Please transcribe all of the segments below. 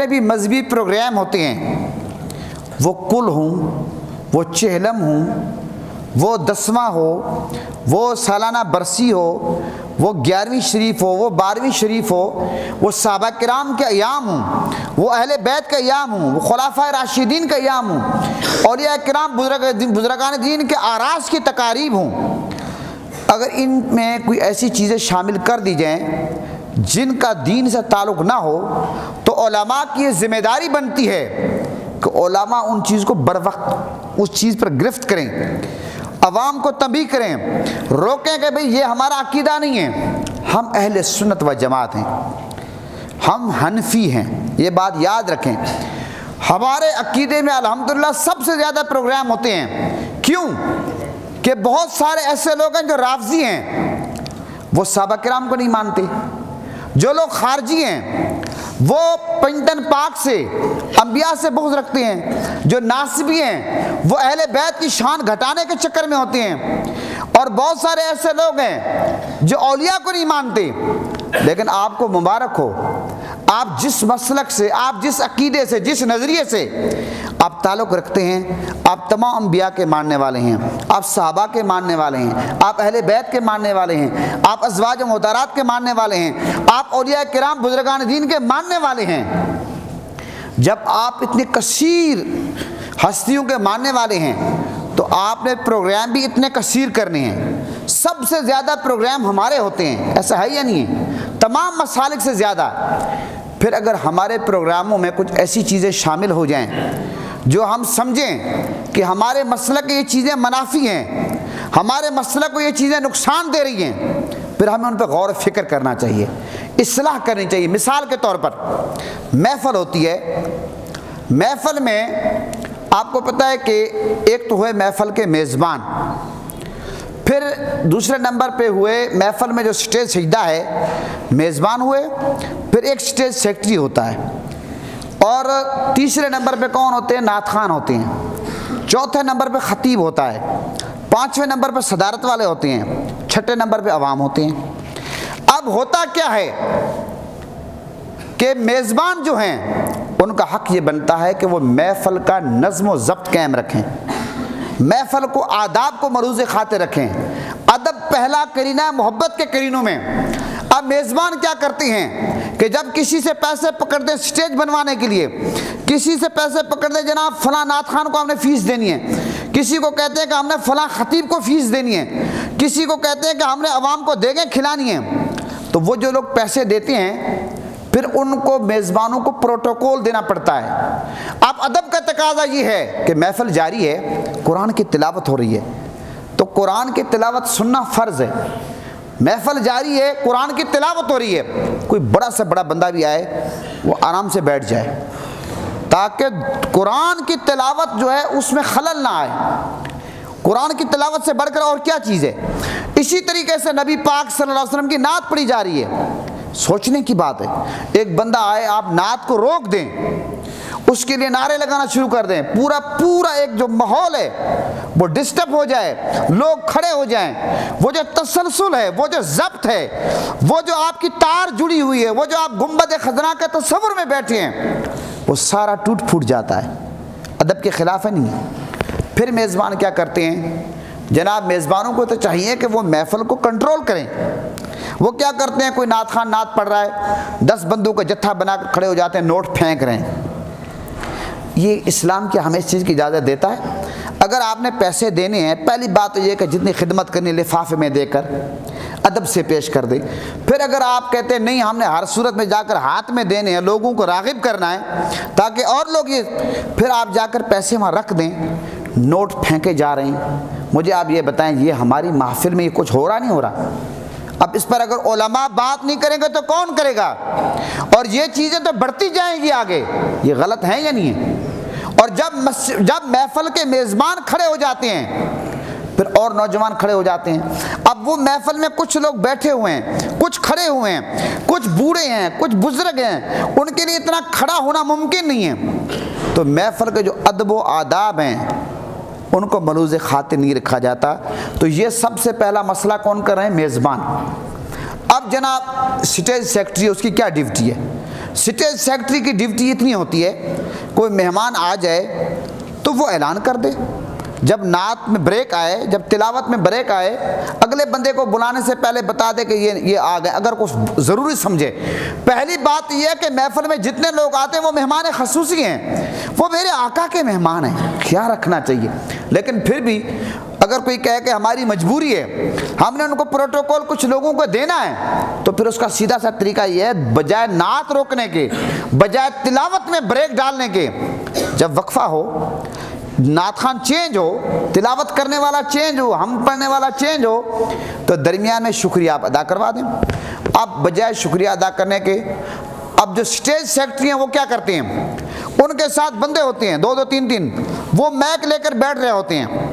جتنے بھی مذہبی پروگرام ہوتے ہیں، وہ کل ہوں، وہ چہلم ہوں، وہ 10واں ہو، وہ سالانہ برسی ہو، وہ 11ویں شریف ہو، وہ 12ویں شریف ہو، وہ صحابہ کرام کے ایام ہوں، وہ اہل بیت کے ایام ہوں، وہ خلفائے راشدین کے ایام ہوں، اولیاء کرام بزرگان دین کے آراس کی تقاریب ہوں، اگر ان میں کوئی ایسی چیزیں شامل کر دی جائیں جن کا دین سے تعلق نہ ہو، تو علماء کی یہ ذمہ داری بنتی ہے کہ علماء ان چیز کو بر وقت اس چیز پر گرفت کریں، عوام کو تنبیہ کریں، روکیں کہ بھئی یہ ہمارا عقیدہ نہیں ہے، ہم اہل سنت و جماعت ہیں، ہم حنفی ہیں، یہ بات یاد رکھیں۔ ہمارے عقیدے میں الحمدللہ سب سے زیادہ پروگرام ہوتے ہیں، کیوں کہ بہت سارے ایسے لوگ ہیں جو رافضی ہیں، وہ صحابہ کرام کو نہیں مانتے، جو لوگ خارجی ہیں وہ پنجتن پاک سے انبیاء سے بغض رکھتے ہیں، جو ناصبی ہیں وہ اہل بیت کی شان گھٹانے کے چکر میں ہوتے ہیں، اور بہت سارے ایسے لوگ ہیں جو اولیاء کو نہیں مانتے۔ لیکن آپ کو مبارک ہو، آپ جس مسلک سے، آپ جس عقیدے سے، جس نظریے سے آپ تعلق رکھتے ہیں، آپ تمام انبیاء کے ماننے والے ہیں، آپ صحابہ کے ماننے والے ہیں، آپ اہل بیت کے ماننے والے ہیں، آپ ازواج مطہرات کے ماننے والے ہیں، آپ اولیاء کرام بزرگان دین کے ماننے والے ہیں۔ جب آپ اتنے کثیر ہستیوں کے ماننے والے ہیں تو آپ نے پروگرام بھی اتنے کثیر کرنے ہیں، سب سے زیادہ پروگرام ہمارے ہوتے ہیں، ایسا ہے یا نہیں ہے؟ تمام مسالک سے زیادہ۔ پھر اگر ہمارے پروگراموں میں کچھ ایسی چیزیں شامل ہو جائیں جو ہم سمجھیں کہ ہمارے مسلک کو یہ چیزیں منافی ہیں، ہمارے مسلک کو یہ چیزیں نقصان دے رہی ہیں، پھر ہمیں ان پہ غور و فکر کرنا چاہیے، اصلاح کرنی چاہیے۔ مثال کے طور پر محفل ہوتی ہے، محفل میں آپ کو پتہ ہے کہ ایک تو ہوئے محفل کے میزبان، پھر دوسرے نمبر پہ ہوئے محفل میں جو سٹیج سجدہ ہے میزبان ہوئے، پھر ایک سٹیج سیکرٹری ہوتا ہے، اور تیسرے نمبر پہ کون ہوتے ہیں؟ نعت خوان ہوتے ہیں، چوتھے نمبر پہ خطیب ہوتا ہے، پانچویں نمبر پہ صدارت والے ہوتے ہیں، چھٹے نمبر پہ عوام ہوتے ہیں۔ اب ہوتا کیا ہے کہ میزبان جو ہیں ان کا حق یہ بنتا ہے کہ وہ محفل کا نظم و ضبط قائم رکھیں، محفل کو آداب کو ملحوظ خاطر رکھیں۔ ادب پہلا کرینہ ہے محبت کے کرینوں میں۔ اب میزبان کیا کرتے ہیں کہ جب کسی سے پیسے پکڑ دیں سٹیج بنوانے کے لیے، کسی سے پیسے پکڑ دیں جناب فلاں نعت خوان کو ہم نے فیس دینی ہے، کسی کو کہتے ہیں کہ ہم نے فلاں خطیب کو فیس دینی ہے، کسی کو کہتے ہیں کہ ہم نے عوام کو دیگیں کھلانی ہیں، تو وہ جو لوگ پیسے دیتے ہیں پھر ان کو میزبانوں کو پروٹوکول دینا پڑتا ہے۔ اب ادب کا تقاضا یہ ہے کہ محفل جاری ہے، قرآن کی تلاوت ہو رہی ہے تو قرآن کی تلاوت سننا فرض ہے، محفل جاری ہے، قرآن کی تلاوت ہو رہی ہے، کوئی بڑا سے بڑا بندہ بھی آئے وہ آرام سے بیٹھ جائے تاکہ قرآن کی تلاوت جو ہے اس میں خلل نہ آئے۔ قرآن کی تلاوت سے بڑھ کر اور کیا چیز ہے؟ اسی طریقے سے نبی پاک صلی اللہ علیہ وسلم کی نعت پڑھی جا رہی ہے، سوچنے کی بات ہے، ایک بندہ آئے آپ نعت کو روک دیں، اس کے لیے نعرے لگانا شروع کر دیں، پورا ایک جو ماحول ہے وہ ڈسٹرب ہو جائے، لوگ کھڑے ہو جائیں، وہ جو تسلسل ہے، وہ جو ضبط ہے، وہ جو آپ کی تار جڑی ہوئی ہے، وہ جو آپ گنبد خزرہ کے تصور میں بیٹھے ہیں، وہ سارا ٹوٹ پھوٹ جاتا ہے، ادب کے خلاف ہے نہیں ہے۔ پھر میزبان کیا کرتے ہیں؟ جناب میزبانوں کو تو چاہیے کہ وہ محفل کو کنٹرول کریں، وہ کیا کرتے ہیں؟ کوئی نعت خوان نعت پڑھ رہا ہے، 10 بندوں کا جتھا بنا کر کھڑے ہو جاتے ہیں، نوٹ پھینک رہے ہیں۔ یہ اسلام کیا ہمیں اس چیز کی اجازت دیتا ہے؟ اگر آپ نے پیسے دینے ہیں، پہلی بات تو یہ کہ جتنی خدمت کرنی لفافے میں دے کر ادب سے پیش کر دیں۔ پھر اگر آپ کہتے ہیں نہیں ہم نے ہر صورت میں جا کر ہاتھ میں دینے ہیں، لوگوں کو راغب کرنا ہے تاکہ اور لوگ یہ، پھر آپ جا کر پیسے وہاں رکھ دیں، نوٹ پھینکے جا رہے ہیں۔ مجھے آپ یہ بتائیں یہ ہماری محفل میں یہ کچھ ہو رہا نہیں ہو رہا؟ اب اس پر اگر علماء بات نہیں کریں گے تو کون کرے گا؟ اور یہ چیزیں تو بڑھتی جائیں گی آگے، یہ غلط ہیں یا نہیں ہے؟ اور جب محفل کے میزبان کھڑے ہو جاتے ہیں پھر اور نوجوان کھڑے ہو جاتے ہیں۔ اب وہ محفل میں کچھ لوگ بیٹھے ہوئے ہیں، کچھ کھڑے ہوئے ہیں، کچھ بوڑھے ہیں، کچھ بزرگ ہیں، ان کے لیے اتنا کھڑا ہونا ممکن نہیں ہے، تو محفل کے جو ادب و آداب ہیں ان کو ملحوظ خاطر نہیں رکھا جاتا۔ تو یہ سب سے پہلا مسئلہ کون کر رہے ہیں؟ میزبان۔ اب جناب سٹیج سیکرٹری اس کی کیا ڈیوٹی ہے؟ اسٹیج سیکرٹری کی ڈیوٹی اتنی ہوتی ہے، کوئی مہمان آ جائے تو وہ اعلان کر دے، جب نعت میں بریک آئے، جب تلاوت میں بریک آئے، اگلے بندے کو بلانے سے پہلے بتا دے کہ یہ آ گئے، اگر کچھ ضروری سمجھے۔ پہلی بات یہ ہے کہ محفل میں جتنے لوگ آتے ہیں وہ مہمان خصوصی ہیں، وہ میرے آقا کے مہمان ہیں، خیال رکھنا چاہیے۔ لیکن پھر بھی اگر کوئی کہے کہ ہماری مجبوری ہے، ہم نے ان کو پروٹوکول کچھ لوگوں کو دینا ہے، تو پھر اس کا سیدھا سا طریقہ یہ ہے، بجائے نعت روکنے کے، بجائے تلاوت میں بریک ڈالنے کے، جب وقفہ ہو، نعت خوان چینج ہو، تلاوت کرنے والا چینج ہو، ہم پڑھنے والا چینج ہو، تو درمیان میں شکریہ آپ ادا کروا دیں۔ اب بجائے شکریہ ادا کرنے کے، اب جو اسٹیج سیکرٹری ہیں وہ کیا کرتے ہیں، ان کے ساتھ بندے ہوتے ہیں، دو دو تین تین، وہ میک لے کر بیٹھ رہے ہوتے ہیں،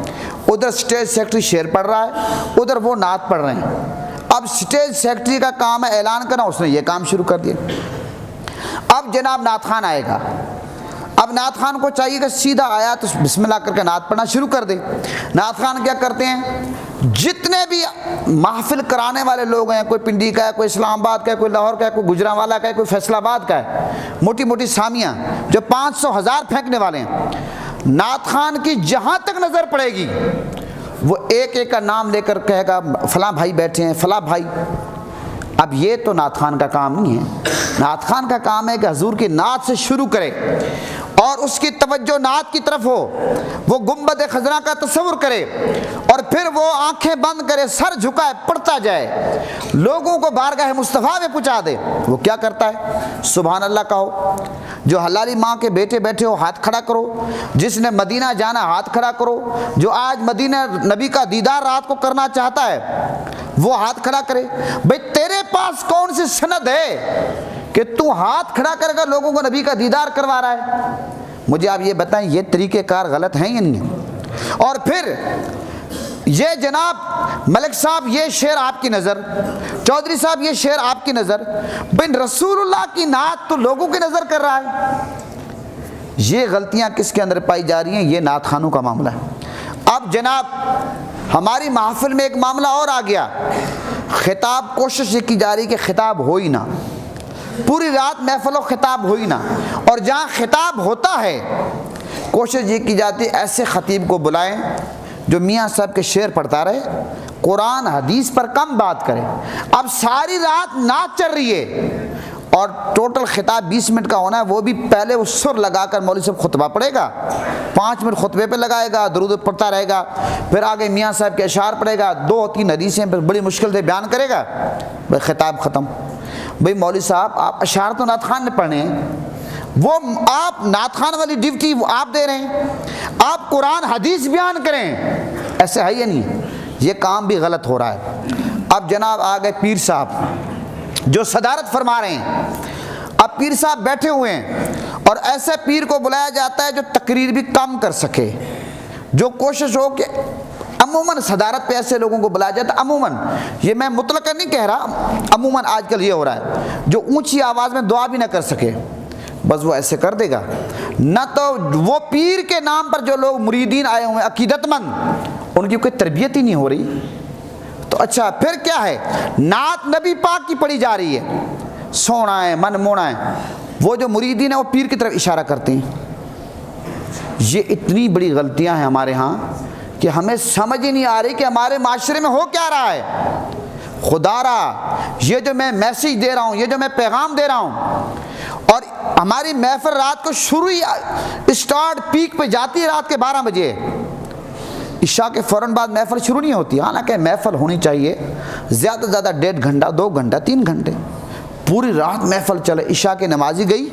ادھر اسٹیج سیکرٹری شعر پڑھ رہا ہے، ادھر وہ نعت پڑھ رہے ہیں۔ اب اسٹیج سیکرٹری کا کام ہے اعلان کرنا، اس نے یہ کام شروع کر دیا۔ اب جناب نعت خوان آئے گا، اب نعت خوان کو چاہیے کہ سیدھا آیا تو بسم اللہ کر کے نعت پڑھنا شروع کر دے۔ نعت خوان کیا کرتے ہیں، جتنے بھی محفل کرانے والے لوگ ہیں، کوئی پنڈی کا ہے، کوئی اسلام آباد کا ہے، کوئی لاہور کا ہے، کوئی گجرانوالہ کا ہے، کوئی فیصل آباد کا ہے، موٹی موٹی سامیاں جو 500 1000 پھینکنے والے ہیں، نعت خوان کی جہاں تک نظر پڑے گی وہ ایک ایک کا نام لے کر کہے گا فلاں بھائی بیٹھے ہیں، فلاں بھائی۔ اب یہ تو نعت خوان کا کام نہیں ہے، نعت خوان کا کام ہے کہ حضور کی نعت سے شروع کرے اور اس کی توجہ نعت کی طرف ہو، وہ گنبد خضرا کا تصور کرے اور پھر وہ آنکھیں بند کرے، سر جھکائے، پڑھتا جائے، لوگوں کو بارگاہ مصطفیٰ میں پہنچا دے۔ وہ کیا کرتا ہے، سبحان اللہ کہو، جو حلالی ماں کے بیٹے بیٹھے ہو ہاتھ کھڑا کرو، جس نے مدینہ جانا ہاتھ کھڑا کرو، جو آج مدینہ نبی کا دیدار رات کو کرنا چاہتا ہے وہ ہاتھ کھڑا کرے۔ بھئی تیرے پاس کون سی سند ہے کہ تو ہاتھ کھڑا کر کے لوگوں کو نبی کا دیدار کروا رہا ہے؟ مجھے آپ یہ بتائیں، یہ طریقہ کار غلط ہیں یا نہیں؟ اور پھر یہ جناب ملک صاحب یہ شعر آپ کی نظر، چودھری صاحب یہ شعر آپ کی نظر، بن رسول اللہ کی نعت تو لوگوں کی نظر کر رہا ہے۔ یہ غلطیاں کس کے اندر پائی جا رہی ہیں؟ یہ نعت خوانوں کا معاملہ ہے۔ اب جناب ہماری محفل میں ایک معاملہ اور آ گیا، خطاب، کوشش یہ کی جا رہی کہ خطاب ہو ہی نہ، پوری رات محفل و خطاب ہو ہی نہ، اور جہاں خطاب ہوتا ہے کوشش یہ کی جاتی ہے ایسے خطیب کو بلائیں جو میاں صاحب کے شعر پڑھتا رہے، قرآن حدیث پر کم بات کرے۔ اب ساری رات نعت چل رہی ہے اور ٹوٹل خطاب 20 منٹ کا ہونا ہے، وہ بھی پہلے وہ سر لگا کر مولوی صاحب خطبہ پڑھے گا، 5 منٹ خطبے پہ لگائے گا، درود پڑھتا رہے گا، پھر آگے میاں صاحب کے اشعار پڑھے گا، 2-3 حدیثیں پھر بڑی مشکل سے بیان کرے گا، بھائی خطاب ختم۔ بھئی مولوی صاحب آپ اشعار تو نعت خوان نے پڑھنے ہیں، وہ آپ نعت خوان والی ڈیوٹی آپ دے رہے ہیں، آپ قرآن حدیث بیان کریں، ایسے ہے یا نہیں؟ یہ کام بھی غلط ہو رہا ہے۔ اب جناب آگئے پیر صاحب جو صدارت فرما رہے ہیں، اب پیر صاحب بیٹھے ہوئے ہیں اور ایسے پیر کو بلایا جاتا ہے جو تقریر بھی کم کر سکے، جو کوشش ہو کہ عموماً صدارت پہ ایسے لوگوں کو بلایا جاتا ہے، عموماً، یہ میں مطلقاً نہیں کہہ رہا، عموماً آج کل یہ ہو رہا ہے، جو اونچی آواز میں دعا بھی نہ کر سکے، بس وہ ایسے کر دے گا، نہ تو وہ پیر کے نام پر جو لوگ مریدین آئے ہوئے عقیدت مند، ان کی کوئی تربیت ہی نہیں ہو رہی، تو اچھا پھر کیا ہے، نعت نبی پاک کی پڑھی جا رہی ہے، سونا ہے، من مونا ہے، وہ جو مریدین ہیں وہ پیر کی طرف اشارہ کرتے ہیں۔ یہ اتنی بڑی غلطیاں ہیں ہمارے ہاں کہ ہمیں سمجھ ہی نہیں آ رہی کہ ہمارے معاشرے میں ہو کیا رہا ہے۔ خدا را یہ جو میں میسیج دے رہا ہوں، یہ جو میں پیغام دے رہا ہوں، اور ہماری محفل رات کو شروع ہی اسٹارٹ پیک پہ جاتی ہے رات کے 12 بجے، عشاء کے فوراً بعد محفل شروع نہیں ہوتی، حالانکہ محفل ہونی چاہیے زیادہ سے زیادہ 1.5 گھنٹہ 2 گھنٹہ 3 گھنٹے، پوری رات محفل چلے، عشاء کی نمازی گئی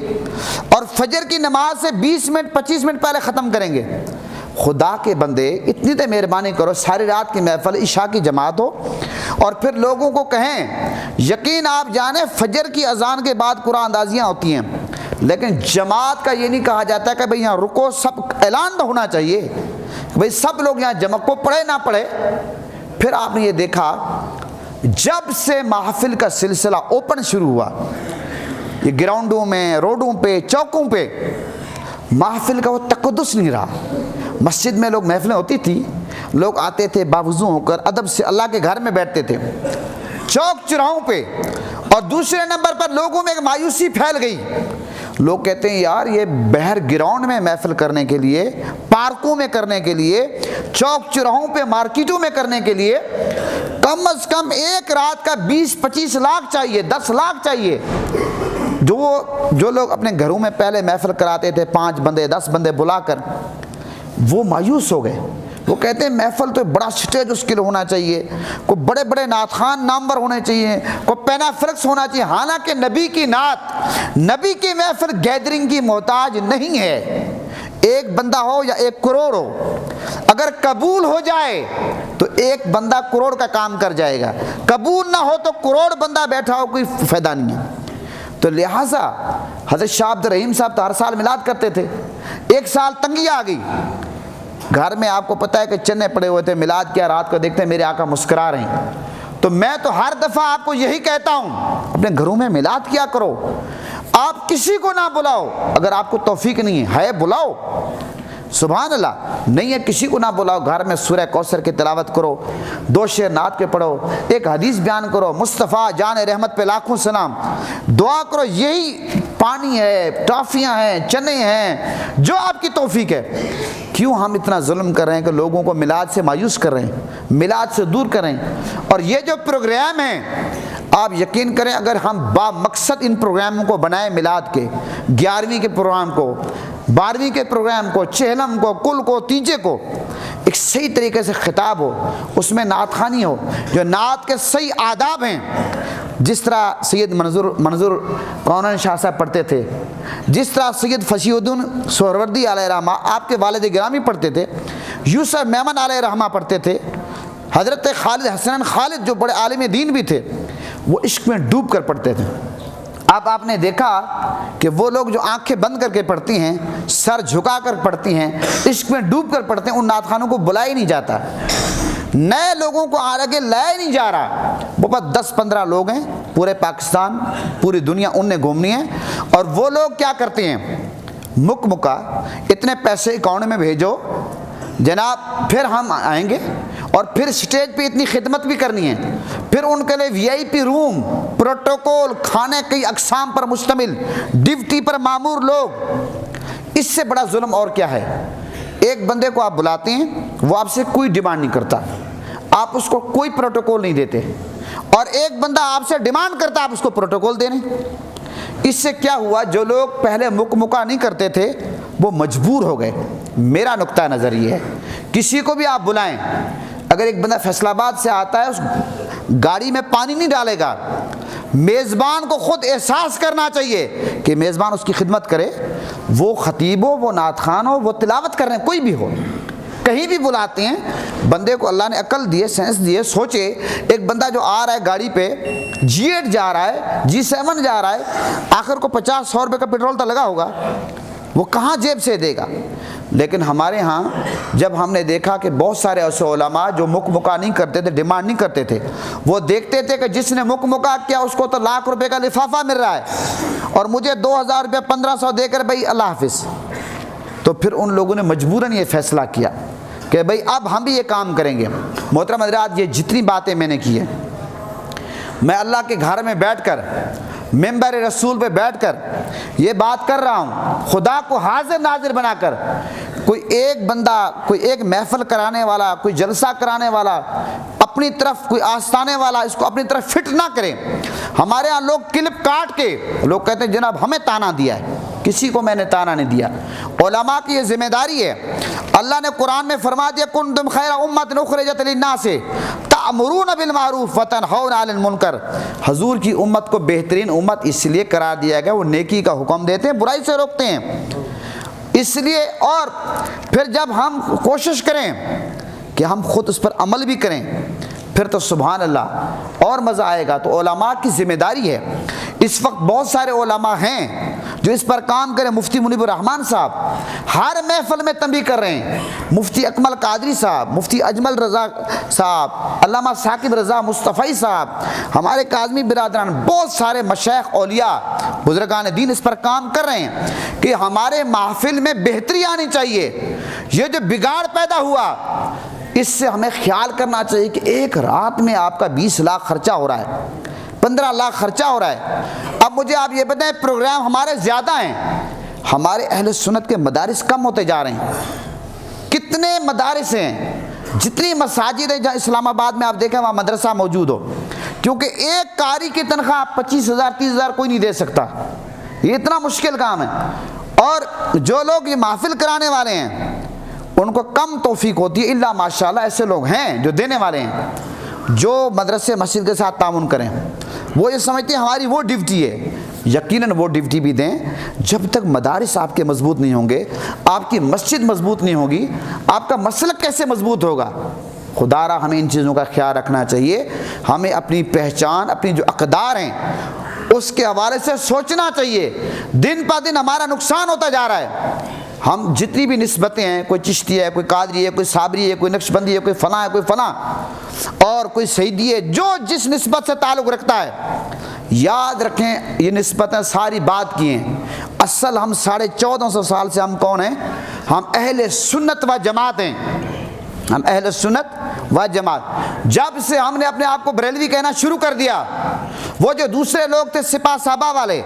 اور فجر کی نماز سے 20 منٹ 25 منٹ پہلے ختم کریں گے۔ خدا کے بندے اتنی تو مہربانی کرو، ساری رات کی محفل عشاء کی جماعت ہو اور پھر لوگوں کو کہیں، یقین آپ جانیں فجر کی اذان کے بعد قرآن اندازیاں ہوتی ہیں، لیکن جماعت کا یہ نہیں کہا جاتا کہ بھئی یہاں رکو، سب اعلان تو ہونا چاہیے بھئی سب لوگ یہاں جمع، کو پڑھے نہ پڑھے۔ پھر آپ نے یہ دیکھا جب سے محفل کا سلسلہ اوپن شروع ہوا، یہ گراؤنڈوں میں، روڈوں پہ، چوکوں پہ، محفل کا وہ تقدس نہیں رہا۔ مسجد میں لوگ محفلیں ہوتی تھی، لوگ آتے تھے باوضو ہو کر ادب سے اللہ کے گھر میں بیٹھتے تھے، چوک چراہوں پہ اور دوسرے نمبر پر لوگوں میں ایک مایوسی پھیل گئی. لوگ کہتے ہیں یار یہ بہر گراؤنڈ میں محفل کرنے کے لیے، پارکوں میں کرنے کے لیے، چوک چوراہوں پہ مارکیٹوں میں کرنے کے لیے کم از کم ایک رات کا 20-25 لاکھ چاہیے، 10 لاکھ چاہیے. جو لوگ اپنے گھروں میں پہلے محفل کراتے تھے 5 بندے 10 بندے بلا کر، وہ مایوس ہو گئے. وہ کہتے ہیں محفل تو بڑا سٹیج اس کے لیے ہونا چاہیے، کوئی بڑے بڑے نعت خوان نامور ہونے چاہیے، کوئی پینافلکس ہونا چاہیے. حالانکہ نبی کی نعت، نبی کی محفل گیدرنگ کی محتاج نہیں ہے. ایک بندہ ہو یا 1 کروڑ ہو، اگر قبول ہو جائے تو ایک بندہ کروڑ کا کام کر جائے گا. قبول نہ ہو تو کروڑ بندہ بیٹھا ہو کوئی فائدہ نہیں ہے. تو لہٰذا حضرت شاہ عبد الرحیم صاحب تو ہر سال میلاد کرتے تھے. ایک سال تنگی آ گئی، گھر میں آپ کو پتہ ہے کہ چنے پڑے ہوئے تھے، میلاد کیا، رات کو دیکھتے ہیں میرے آقا مسکرا رہے ہیں. تو میں تو ہر دفعہ آپ کو یہی کہتا ہوں، اپنے گھروں میں میلاد کیا کرو. آپ کسی کو نہ بلاؤ، اگر آپ کو توفیق نہیں ہے بلاؤ، سبحان اللہ. نہیں ہے کسی کو نہ بلاؤ، گھر میں سورہ کوثر کی تلاوت کرو، 2 شعر نعت کے پڑھو، ایک حدیث بیان کرو، مصطفیٰ جان رحمت پہ لاکھوں سلام، دعا کرو. یہی پانی ہے، ٹافیاں ہیں، چنے ہیں، جو آپ کی توفیق ہے. کیوں ہم اتنا ظلم کر رہے ہیں کہ لوگوں کو میلاد سے مایوس کر رہے ہیں، میلاد سے دور کر رہے ہیں. اور یہ جو پروگرام ہیں، آپ یقین کریں اگر ہم با مقصد ان پروگراموں کو بنائیں، میلاد کے 11ویں کے پروگرام کو، 12ویں کے پروگرام کو، چہلم کو، کل کو، تیجے کو ایک صحیح طریقے سے خطاب ہو، اس میں نعت خوانی ہو، جو نعت کے صحیح آداب ہیں، جس طرح سید منظور کونین شاہ صاحب پڑھتے تھے، جس طرح سید فصیح الدین سہروردی علیہ رحمہ آپ کے والد گرامی پڑھتے تھے، یوسف میمن علیہ رحمہ پڑھتے تھے، حضرت خالد حسنین خالد جو بڑے عالم دین بھی تھے، وہ عشق میں ڈوب کر پڑھتے تھے. اب آپ نے دیکھا کہ وہ لوگ جو آنکھیں بند کر کے پڑھتی ہیں، سر جھکا کر پڑھتی ہیں، عشق میں ڈوب کر پڑھتے ہیں، ان نعت خوانوں کو بلایا ہی نہیں جاتا، نئے لوگوں کو آگے لایا ہی نہیں جا رہا. وہ بس 10-15 لوگ ہیں پورے پاکستان، پوری دنیا ان نے گھومنی ہے. اور وہ لوگ کیا کرتے ہیں، مکہ اتنے پیسے اکاؤنٹ میں بھیجو جناب، پھر ہم آئیں گے، اور پھر سٹیج پہ اتنی خدمت بھی کرنی ہے، پھر ان کے لیے VIP روم، پروٹوکول، کھانے کی اقسام پر مشتمل، ڈیوٹی پر مامور لوگ. اس سے بڑا ظلم اور کیا ہے. ایک بندے کو آپ بلاتے ہیں، وہ آپ سے کوئی ڈیمانڈ نہیں کرتا، آپ اس کو کوئی پروٹوکول نہیں دیتے، اور ایک بندہ آپ سے ڈیمانڈ کرتا آپ اس کو پروٹوکول دے رہے ہیں. اس سے کیا ہوا، جو لوگ پہلے مکہ نہیں کرتے تھے وہ مجبور ہو گئے. میرا نقطہ نظر یہ ہے، کسی کو بھی آپ بلائیں، اگر ایک بندہ فیصل آباد سے آتا ہے، اس گاڑی میں پانی نہیں ڈالے گا. میزبان کو خود احساس کرنا چاہیے کہ میزبان اس کی خدمت کرے، وہ خطیب ہو، وہ نعت خوان ہو، وہ تلاوت کر رہے ہیں، کوئی بھی ہو. کہیں بھی بلاتے ہیں بندے کو، اللہ نے عقل دی ہے، سینس دی ہے. سوچے ایک بندہ جو آ رہا ہے گاڑی پہ، G8 جا رہا ہے، G7 جا رہا ہے، آخر کو 50-100 روپے کا پیٹرول تو لگا ہوگا، وہ کہاں جیب سے دے گا. لیکن ہمارے ہاں جب ہم نے دیکھا کہ بہت سارے ایسے علماء جو مکہ نہیں کرتے تھے، ڈیمانڈ نہیں کرتے تھے، وہ دیکھتے تھے کہ جس نے مکہ کیا اس کو تو لاکھ روپے کا لفافہ مل رہا ہے، اور مجھے 2000 روپے 1500 دے کر بھائی اللہ حافظ. تو پھر ان لوگوں نے مجبوراً یہ فیصلہ کیا کہ بھائی اب ہم بھی یہ کام کریں گے. محترم حضرات، یہ جتنی باتیں میں نے کی ہیں، میں اللہ کے گھر میں بیٹھ کر، ممبر رسول پہ بیٹھ کر یہ بات کر رہا ہوں، خدا کو حاضر ناظر بنا کر. کوئی ایک بندہ، کوئی ایک محفل کرانے والا، کوئی جلسہ کرانے والا اپنی طرف، کوئی آستانے والا اس کو اپنی طرف فٹ نہ کرے. ہمارے ہاں لوگ کلپ کاٹ کے لوگ کہتے ہیں جناب ہمیں تانا دیا ہے. کسی کو میں نے تانا نہیں دیا. علماء کی یہ ذمہ داری ہے. اللہ نے قرآن میں فرما دیا کنتم خیر امۃ اخرجت للناس تأمرون بالمعروف وتنہون عن المنکر. حضور کی امت کو بہترین امت اس لیے قرار دیا گیا، وہ نیکی کا حکم دیتے ہیں، برائی سے روکتے ہیں. اس لیے اور پھر جب ہم کوشش کریں کہ ہم خود اس پر عمل بھی کریں، پھر تو سبحان اللہ اور مزہ آئے گا. تو علماء کی ذمہ داری ہے. اس وقت بہت سارے علماء ہیں جو اس پر کام کریں. مفتی منیب الرحمان صاحب ہر محفل میں تنبیہ کر رہے ہیں، مفتی اکمل قادری صاحب، مفتی اجمل رضا صاحب، علامہ ثاقب رضا مصطفی صاحب، ہمارے کاظمی برادران، بہت سارے مشائخ اولیاء بزرگان دین اس پر کام کر رہے ہیں کہ ہمارے محفل میں بہتری آنی چاہیے. یہ جو بگاڑ پیدا ہوا اس سے ہمیں خیال کرنا چاہیے کہ ایک رات میں آپ کا 20 لاکھ خرچہ ہو رہا ہے، 15 لاکھ خرچہ ہو رہا ہے۔ اب مجھے آپ یہ بتائیں، پروگرام ہمارے زیادہ ہیں، ہمارے اہل سنت کے مدارس کم ہوتے جا رہے ہیں۔ کتنے مدارس ہیں، جتنی مساجد ہیں، جہاں اسلام آباد میں آپ دیکھیں وہاں مدرسہ موجود ہو، کیونکہ ایک قاری کی تنخواہ 25,000 30,000 کوئی نہیں دے سکتا، یہ اتنا مشکل کام ہے۔ اور جو لوگ یہ محفل کرانے والے ہیں ان کو کم توفیق ہوتی ہے، الا ماشاءاللہ ایسے لوگ ہیں جو دینے والے ہیں، جو مدرسے مسجد کے ساتھ تعاون کریں۔ وہ یہ سمجھتے ہیں ہماری وہ ڈیوٹی ہے، یقیناً وہ ڈیوٹی بھی دیں۔ جب تک مدارس آپ کے مضبوط نہیں ہوں گے، آپ کی مسجد مضبوط نہیں ہوگی، آپ کا مسلک کیسے مضبوط ہوگا؟ خدا را ہمیں ان چیزوں کا خیال رکھنا چاہیے۔ ہمیں اپنی پہچان، اپنی جو اقدار ہیں اس کے حوالے سے سوچنا چاہیے۔ دن پہ دن ہمارا نقصان ہوتا جا رہا ہے۔ ہم جتنی بھی نسبتیں ہیں، کوئی چشتی ہے، کوئی قادری ہے، کوئی صابری ہے، کوئی نقشبندی ہے، کوئی فلاں ہے، کوئی فلاں، اور کوئی سیدی ہے، جو جس نسبت سے تعلق رکھتا ہے، یاد رکھیں یہ نسبتیں ساری بات کی ہیں۔ اصل ہم 1450 سال سے ہم کون ہیں؟ ہم اہل سنت و جماعت ہیں، ہم اہل سنت و جماعت۔ جب سے ہم نے اپنے آپ کو بریلوی کہنا شروع کر دیا، وہ جو دوسرے لوگ تھے سپاہ صحابہ والے،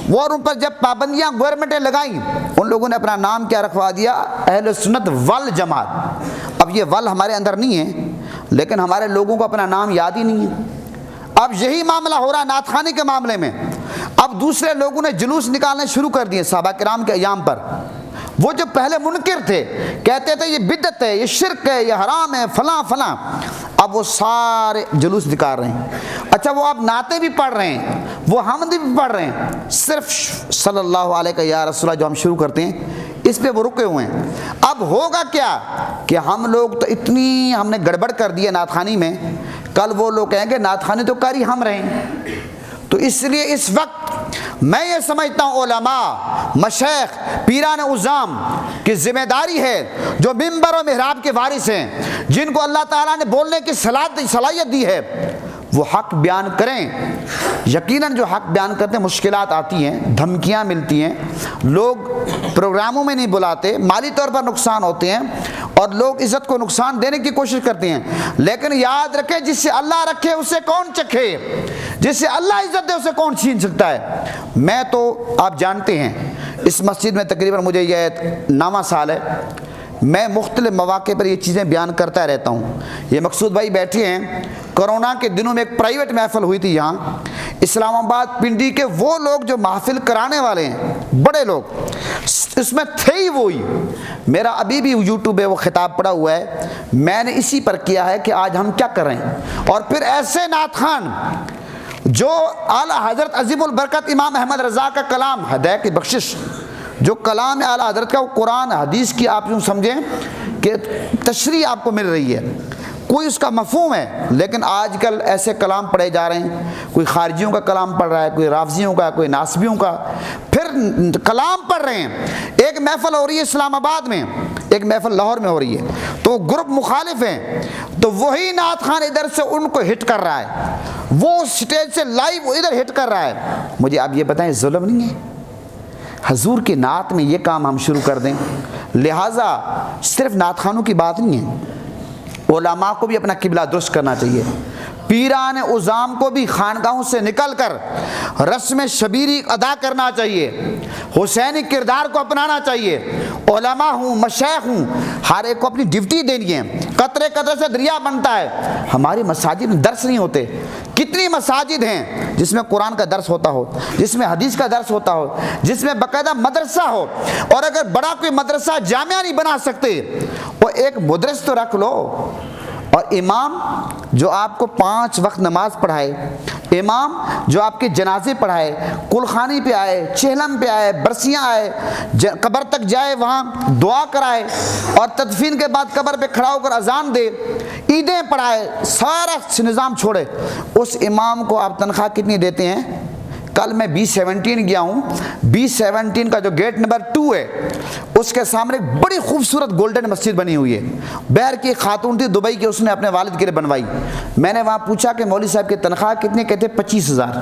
وہ اور ان پر جب پابندیاں گورنمنٹیں لگائیں، ان لوگوں نے اپنا نام کیا رکھوا دیا؟ اہل سنت والجماعت۔ اب یہ ول ہمارے اندر نہیں ہے، لیکن ہمارے لوگوں کو اپنا نام یاد ہی نہیں ہے۔ اب یہی معاملہ ہو رہا ہے نعت خوانی کے معاملے میں۔ اب دوسرے لوگوں نے جلوس نکالنے شروع کر دیے صحابہ کرام کے ایام پر۔ وہ جو پہلے منکر تھے، کہتے تھے یہ بدعت ہے، یہ شرک ہے، یہ حرام ہے، فلاں فلاں، اب وہ سارے جلوس نکال رہے ہیں۔ اچھا، وہ آپ نعتیں بھی پڑھ رہے ہیں، وہ حمد بھی پڑھ رہے ہیں، صرف صلی اللہ علیہ یا رسول اللہ جو ہم شروع کرتے ہیں اس پہ وہ رکے ہوئے ہیں۔ اب ہوگا کیا کہ ہم لوگ تو اتنی ہم نے گڑبڑ کر دی ہے نعت خوانی میں، کل وہ لوگ کہیں گے نعت خوانی تو کر ہی ہم رہے ہیں۔ تو اس لیے اس وقت میں یہ سمجھتا ہوں علماء، مشائخ، پیران عظام کی ذمہ داری ہے، جو منبر و محراب کے وارث ہیں، جن کو اللہ تعالیٰ نے بولنے کی صلاحیت دی ہے، وہ حق بیان کریں۔ یقیناً جو حق بیان کرتے ہیں مشکلات آتی ہیں، دھمکیاں ملتی ہیں، لوگ پروگراموں میں نہیں بلاتے، مالی طور پر نقصان ہوتے ہیں، اور لوگ عزت کو نقصان دینے کی کوشش کرتے ہیں، لیکن یاد رکھیں جس سے اللہ رکھے اسے کون چکھے، جس سے اللہ عزت دے اسے کون چھین سکتا ہے۔ میں تو آپ جانتے ہیں اس مسجد میں تقریباً مجھے یہ 9واں سال ہے، میں مختلف مواقع پر یہ چیزیں بیان کرتا رہتا ہوں۔ یہ مقصود بھائی بیٹھے ہیں، کرونا کے دنوں میں ایک پرائیویٹ محفل ہوئی تھی یہاں اسلام آباد پنڈی کے، وہ لوگ جو محفل کرانے والے ہیں بڑے لوگ، اس میں تھے ہی وہی۔ میرا ابھی بھی یوٹیوب پہ وہ خطاب پڑا ہوا ہے، میں نے اسی پر کیا ہے کہ آج ہم کیا کر رہے ہیں۔ اور پھر ایسے نعت خوان جو اعلیٰ حضرت عظیم البرکت امام احمد رضا کا کلام ہدایت کی بخشش، جو کلام اعلیٰ حضرت کا وہ قرآن حدیث کی آپ یوں سمجھیں کہ تشریح آپ کو مل رہی ہے، کوئی اس کا مفہوم ہے، لیکن آج کل ایسے کلام پڑھے جا رہے ہیں، کوئی خارجیوں کا کلام پڑھ رہا ہے، کوئی رافضیوں کا، کوئی ناصبیوں کا، پھر کلام پڑھ رہے ہیں۔ ایک محفل ہو رہی ہے اسلام آباد میں، ایک محفل لاہور میں ہو رہی ہے، تو گروپ مخالف ہیں، تو وہی نعت خوان ادھر سے ان کو ہٹ کر رہا ہے، وہ سٹیج سے لائیو ادھر ہٹ کر رہا ہے۔ مجھے آپ یہ بتائیں ظلم نہیں ہے؟ حضور کی نعت میں یہ کام ہم شروع کر دیں۔ لہٰذا صرف نعت خوانوں کی بات نہیں ہے، علماء کو بھی اپنا قبلہ درست کرنا چاہیے، پیران عظام کو بھی خانقاہوں سے نکل کر رسم شبیری ادا کرنا چاہیے، حسینی کردار کو اپنانا چاہیے۔ علماء ہوں، مشائخ ہوں، ہر ایک کو اپنی ڈیوٹی دینی ہے۔ قطرے قطرے سے دریا بنتا ہے۔ ہماری مساجد میں درس نہیں ہوتے، کتنی مساجد ہیں جس میں قرآن کا درس ہوتا ہو، جس میں حدیث کا درس ہوتا ہو، جس میں باقاعدہ مدرسہ ہو، اور اگر بڑا کوئی مدرسہ جامعہ نہیں بنا سکتے، وہ ایک مدرس تو رکھ لو، اور امام جو آپ کو 5 وقت نماز پڑھائے، امام جو آپ کے جنازے پڑھائے، کلخانی پہ آئے، چہلم پہ آئے، برسیاں آئے، قبر تک جائے، وہاں دعا کرائے، اور تدفین کے بعد قبر پہ کھڑا ہو کر اذان دے، عیدیں پڑھائے، سارا نظام چھوڑے، اس امام کو آپ تنخواہ کتنی دیتے ہیں؟ کل میں B17 گیا ہوں، B17 کا جو گیٹ نمبر 2 ہے اس کے سامنے ایک بڑی خوبصورت گولڈن مسجد بنی ہوئی ہے، بہر کی خاتون تھی دبئی کی، اس نے اپنے والد کے لیے بنوائی۔ میں نے وہاں پوچھا کہ مولوی صاحب کی تنخواہ کتنی؟ کہتے 25,000۔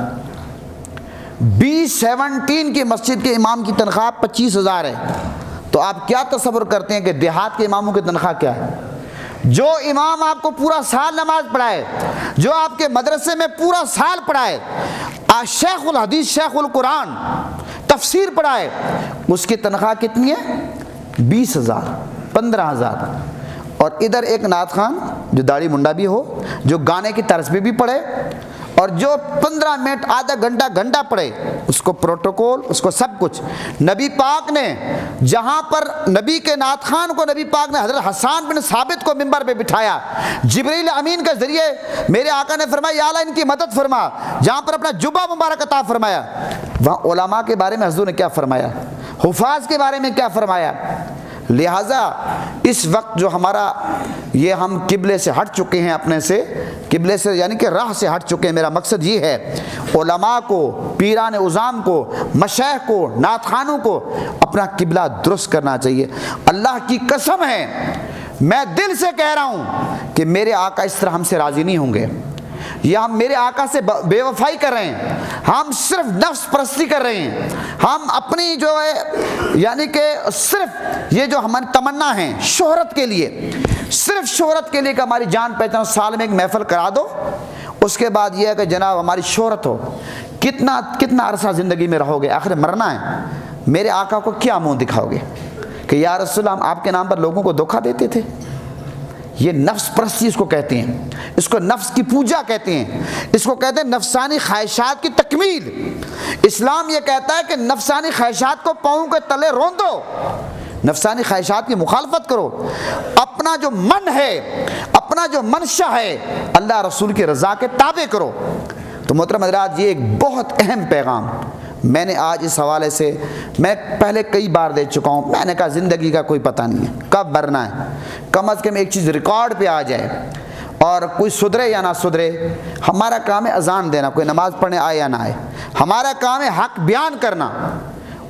B17 کی مسجد کے امام کی تنخواہ 25,000 ہے، تو آپ کیا تصور کرتے ہیں کہ دیہات کے اماموں کی تنخواہ کیا ہے؟ جو امام آپ کو پورا سال نماز پڑھائے، جو آپ کے مدرسے میں پورا سال پڑھائے، شیخ الحدیث شیخ القرآن تفسیر پڑھائے، اس کی تنخواہ کتنی ہے؟ 20,000 15,000۔ اور ادھر ایک نعت خان جو داڑھی منڈا بھی ہو، جو گانے کی طرز پہ بھی پڑھے، اور جو 15 منٹ آدھا گھنٹہ پڑھے، اس کو پروٹوکول، اس کو سب کچھ۔ نبی پاک نے جہاں پر نبی کے نعت خان کو نبی پاک نے حضرت حسان بن ثابت کو منبر پہ بٹھایا، جبریل امین کے ذریعے میرے آقا نے فرمایا یا اللہ ان کی مدد فرما، جہاں پر اپنا جبہ مبارک عطا فرمایا، وہاں علماء کے بارے میں حضور نے کیا فرمایا، حفاظ کے بارے میں کیا فرمایا۔ لہٰذا اس وقت جو ہمارا یہ ہم قبلے سے ہٹ چکے ہیں، اپنے سے قبلے سے یعنی کہ راہ سے ہٹ چکے ہیں، میرا مقصد یہ ہے علماء کو، پیران عظام کو، مشائخ کو، نعت خانوں کو اپنا قبلہ درست کرنا چاہیے۔ اللہ کی قسم ہے، میں دل سے کہہ رہا ہوں کہ میرے آقا اس طرح ہم سے راضی نہیں ہوں گے، یا ہم میرے آقا سے بے وفائی کر رہے ہیں، ہم صرف نفس پرستی کر رہے ہیں، ہم اپنی جو ہے یعنی کہ صرف یہ جو ہماری تمنا ہے شہرت کے لیے، صرف شہرت کے لیے کہ ہماری جان پہچان، سال میں ایک محفل کرا دو، اس کے بعد یہ ہے کہ جناب ہماری شہرت ہو۔ کتنا عرصہ زندگی میں رہو گے؟ آخر مرنا ہے، میرے آقا کو کیا منہ دکھاؤ گے کہ یا رسول اللہ ہم آپ کے نام پر لوگوں کو دھوکہ دیتے تھے؟ یہ نفس پرستی اس کو کہتے ہیں، اس کو نفس کی پوجا کہتے ہیں، اس کو کہتے ہیں نفسانی خواہشات کی تکمیل۔ اسلام یہ کہتا ہے کہ نفسانی خواہشات کو پاؤں کے تلے روندو، نفسانی خواہشات کی مخالفت کرو، اپنا جو من ہے، اپنا جو منشا ہے، اللہ رسول کی رضا کے تابع کرو۔ تو محترم حضرات، یہ ایک بہت اہم پیغام میں نے آج اس حوالے سے، میں پہلے کئی بار دے چکا ہوں، میں نے کہا زندگی کا کوئی پتہ نہیں ہے کب مرنا ہے، کم از کم ایک چیز ریکارڈ پہ آ جائے، اور کوئی سدھرے یا نہ سدھرے، ہمارا کام ہے اذان دینا، کوئی نماز پڑھنے آئے یا نہ آئے، ہمارا کام ہے حق بیان کرنا،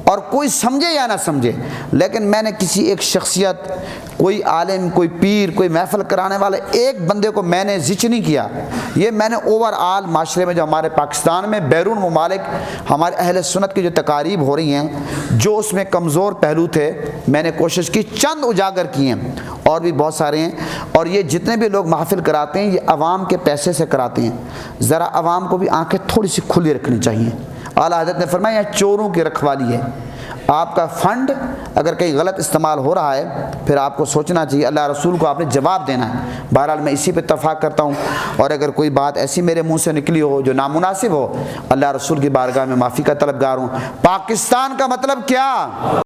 اور کوئی سمجھے یا نہ سمجھے۔ لیکن میں نے کسی ایک شخصیت، کوئی عالم، کوئی پیر، کوئی محفل کرانے والے ایک بندے کو میں نے ذکر نہیں کیا، یہ میں نے اوور آل معاشرے میں جو ہمارے پاکستان میں بیرون ممالک ہمارے اہل سنت کی جو تقاریب ہو رہی ہیں، جو اس میں کمزور پہلو تھے، میں نے کوشش کی چند اجاگر کیے ہیں، اور بھی بہت سارے ہیں۔ اور یہ جتنے بھی لوگ محفل کراتے ہیں یہ عوام کے پیسے سے کراتے ہیں، ذرا عوام کو بھی آنکھیں تھوڑی سی کھلی رکھنی چاہیے۔ اعلیٰ حضرت نے فرمایا یہ چوروں کی رکھوالی ہے، آپ کا فنڈ اگر کہیں غلط استعمال ہو رہا ہے پھر آپ کو سوچنا چاہیے، اللہ رسول کو آپ نے جواب دینا ہے۔ بہرحال میں اسی پہ اتفاق کرتا ہوں، اور اگر کوئی بات ایسی میرے منہ سے نکلی ہو جو نامناسب ہو، اللہ رسول کی بارگاہ میں معافی کا طلبگار ہوں۔ پاکستان کا مطلب کیا؟